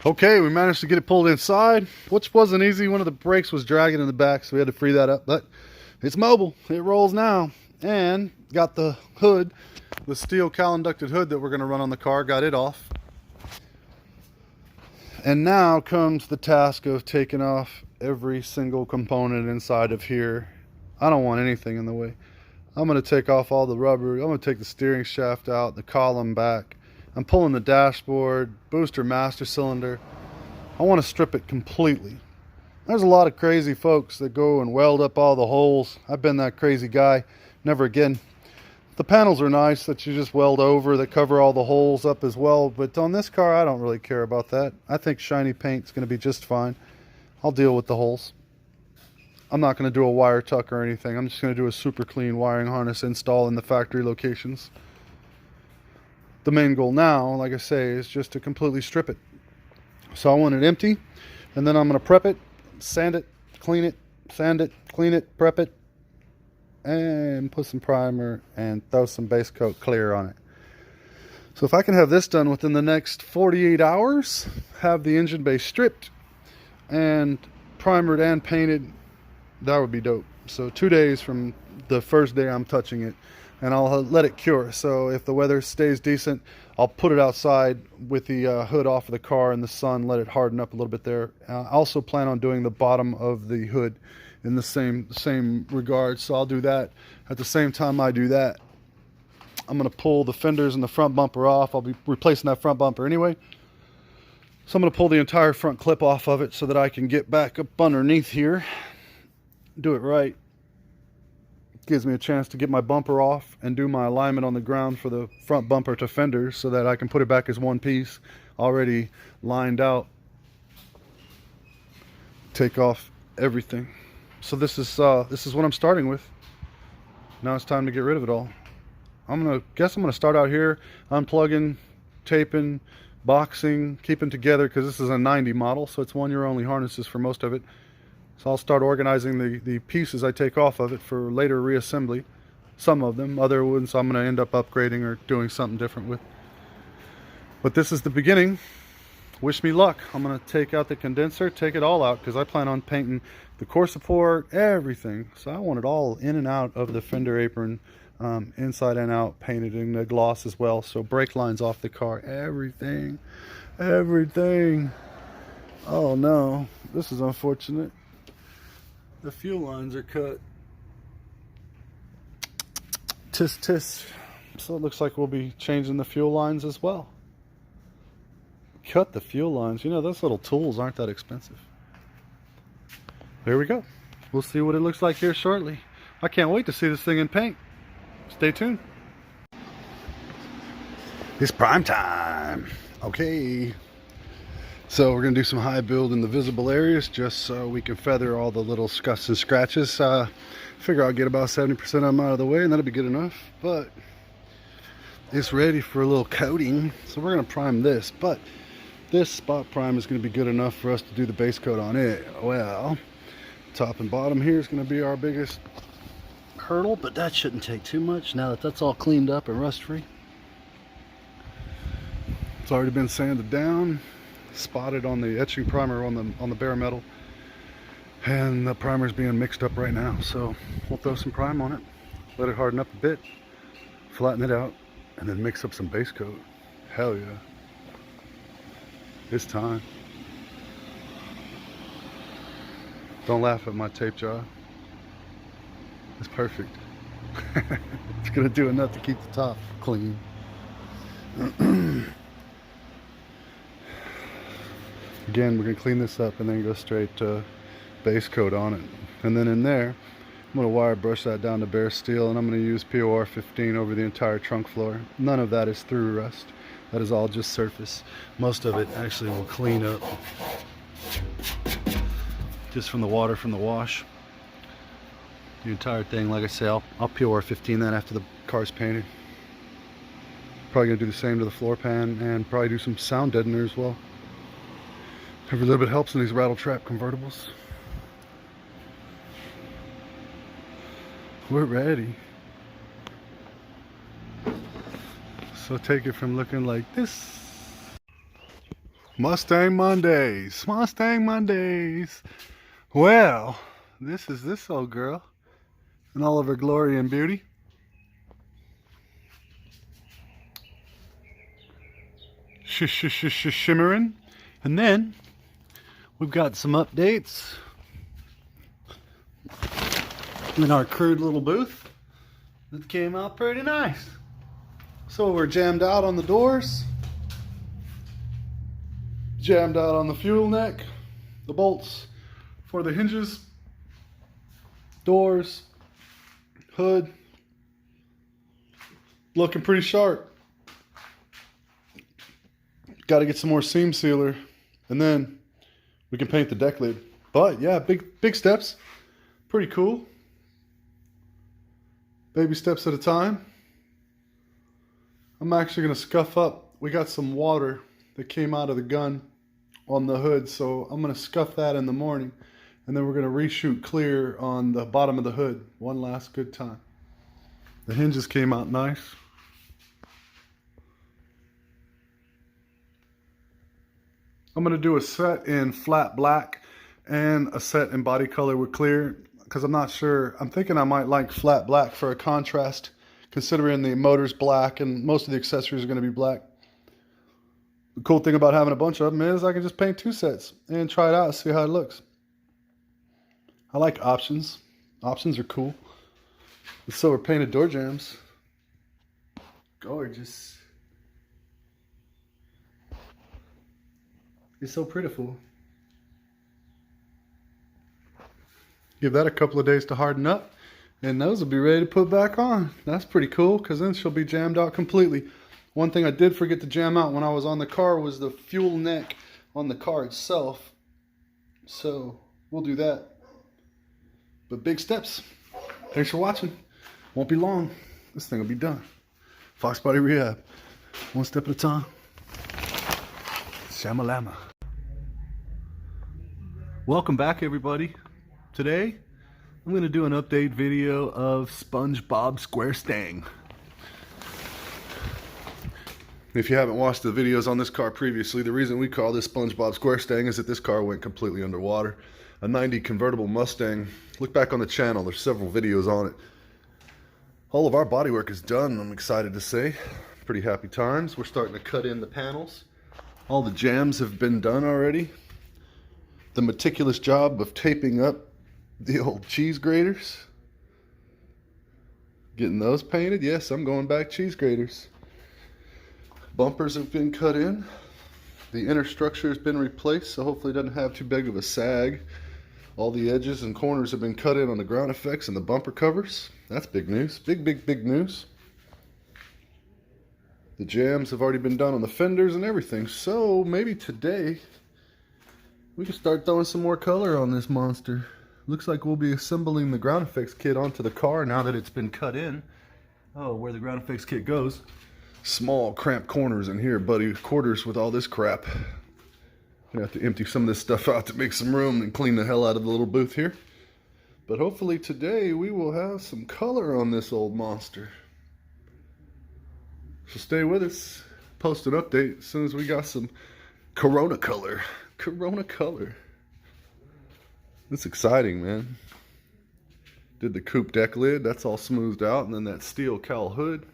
Okay, we managed to get it pulled inside, which wasn't easy. One of the brakes was dragging in the back, so we had to free that up. But it's mobile. It rolls now. And got the hood, the steel cowl-inducted hood that we're going to run on the car, got it off. And now comes the task of taking off every single component inside of here. I don't want anything in the way. I'm going to take off all the rubber. I'm going to take the steering shaft out, the column back. I'm pulling the dashboard, booster, master cylinder. I want to strip it completely. There's a lot of crazy folks that go and weld up all the holes. I've been that crazy guy. Never again. The panels are nice that you just weld over, that cover all the holes up as well. But on this car, I don't really care about that. I think shiny paint's going to be just fine. I'll deal with the holes. I'm not going to do a wire tuck or anything. I'm just going to do a super clean wiring harness install in the factory locations. The main goal now, like I say, is just to completely strip it. So I want it empty, and then I'm going to prep it, sand it, clean it, sand it, clean it, prep it, and put some primer and throw some base coat clear on it. So if I can have this done within the next 48 hours, have the engine bay stripped and primered and painted, that would be dope. So 2 days from the first day I'm touching it, and I'll let it cure. So if the weather stays decent, I'll put it outside with the hood off of the car in the sun, let it harden up a little bit there. I also plan on doing the bottom of the hood in the same regard, so I'll do that. At the same time I do that, I'm going to pull the fenders and the front bumper off. I'll be replacing that front bumper anyway. So I'm going to pull the entire front clip off of it so that I can get back up underneath here, do it right. Gives me a chance to get my bumper off and do my alignment on the ground for the front bumper to fenders so that I can put it back as one piece already lined out. Take off everything. So this is what I'm starting with. Now it's time to get rid of it all. I'm gonna start out here, unplugging, taping, boxing, keeping together, because this is a 90 model, so it's 1 year only harnesses for most of it. So I'll start organizing the pieces I take off of it for later reassembly. Some of them, other ones I'm going to end up upgrading or doing something different with. But this is the beginning. Wish me luck. I'm going to take out the condenser, take it all out, because I plan on painting the core support, everything. So I want it all in and out of the fender apron, inside and out, painted in the gloss as well. So brake lines off the car, everything. Oh no, this is unfortunate. The fuel lines are cut. Tisk tisk. So it looks like we'll be changing the fuel lines as well. Cut the fuel lines. You know, those little tools aren't that expensive. There we go. We'll see what it looks like here shortly. I can't wait to see this thing in paint. Stay tuned. It's prime time. Okay. So we're going to do some high build in the visible areas just so we can feather all the little scuffs and scratches. Figure I'll get about 70% of them out of the way and that'll be good enough. But it's ready for a little coating. So we're going to prime this. But this spot prime is going to be good enough for us to do the base coat on it. Well, top and bottom here is going to be our biggest hurdle, but that shouldn't take too much now that that's all cleaned up and rust free. It's already been sanded down, spotted on the etching primer on the bare metal, and the primer is being mixed up right now. So we'll throw some prime on it, let it harden up a bit, flatten it out, and then mix up some base coat. Hell yeah, it's time. Don't laugh at my tape job. It's perfect. It's gonna do enough to keep the top clean. Again, we're gonna clean this up and then go straight to base coat on it. And then in there, I'm gonna wire brush that down to bare steel, and I'm gonna use POR 15 over the entire trunk floor. None of that is through rust. That is all just surface. Most of it actually will clean up just from the water from the wash. The entire thing, like I say, I'll POR 15 that after the car's painted. Probably gonna do the same to the floor pan and probably do some sound deadener as well. Every little bit helps in these rattle trap convertibles. We're ready. So take it from looking like this. Mustang Mondays. Mustang Mondays. Well, this is this old girl in all of her glory and beauty. Shimmering. And then we've got some updates in our crude little booth that came out pretty nice. So we're jammed out on the doors, jammed out on the fuel neck, the bolts for the hinges, doors, hood, looking pretty sharp. Got to get some more seam sealer, and then we can paint the deck lid. But yeah, big steps, pretty cool. Baby steps at a time. I'm actually going to scuff up. We got some water that came out of the gun on the hood, so I'm going to scuff that in the morning, and then we're going to reshoot clear on the bottom of the hood one last good time. The hinges came out nice. I'm going to do a set in flat black and a set in body color with clear, because I'm not sure. I'm thinking I might like flat black for a contrast, considering the motor's black and most of the accessories are going to be black. The cool thing about having a bunch of them is I can just paint 2 sets and try it out and see how it looks. I like options. Options are cool. The silver painted door jambs. Gorgeous. It's so prettiful. Give that a couple of days to harden up, and those will be ready to put back on. That's pretty cool, because then she'll be jammed out completely. One thing I did forget to jam out when I was on the car was the fuel neck on the car itself. So we'll do that. But big steps. Thanks for watching. Won't be long. This thing will be done. Fox Body Rehab. One step at a time. Shamalama. Welcome back, everybody. Today, I'm going to do an update video of Spongebob Square Stang. If you haven't watched the videos on this car previously, the reason we call this Spongebob Square Stang is that this car went completely underwater. A 90 convertible Mustang. Look back on the channel, there's several videos on it. All of our bodywork is done, I'm excited to say. Pretty happy times. We're starting to cut in the panels. All the jambs have been done already. The meticulous job of taping up the old cheese graters. Getting those painted. Yes, I'm going back cheese graters. Bumpers have been cut in. The inner structure has been replaced, so hopefully it doesn't have too big of a sag. All the edges and corners have been cut in on the ground effects and the bumper covers. That's big news. Big news. The jambs have already been done on the fenders and everything, so maybe today we can start throwing some more color on this monster. Looks like we'll be assembling the ground effects kit onto the car now that it's been cut in. Oh, where the ground effects kit goes. Small cramped corners in here, buddy. Quarters with all this crap. gonna have to empty some of this stuff out to make some room and clean the hell out of the little booth here. But hopefully today we will have some color on this old monster. So stay with us. Post an update as soon as we got some Corona color. Corona color. That's exciting, man. Did the coupe deck lid. That's all smoothed out. And then that steel cowl hood.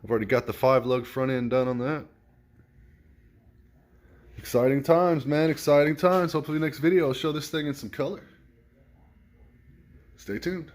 I've already got the 5-lug front end done on that. Exciting times, man. Exciting times. Hopefully next video I'll show this thing in some color. Stay tuned.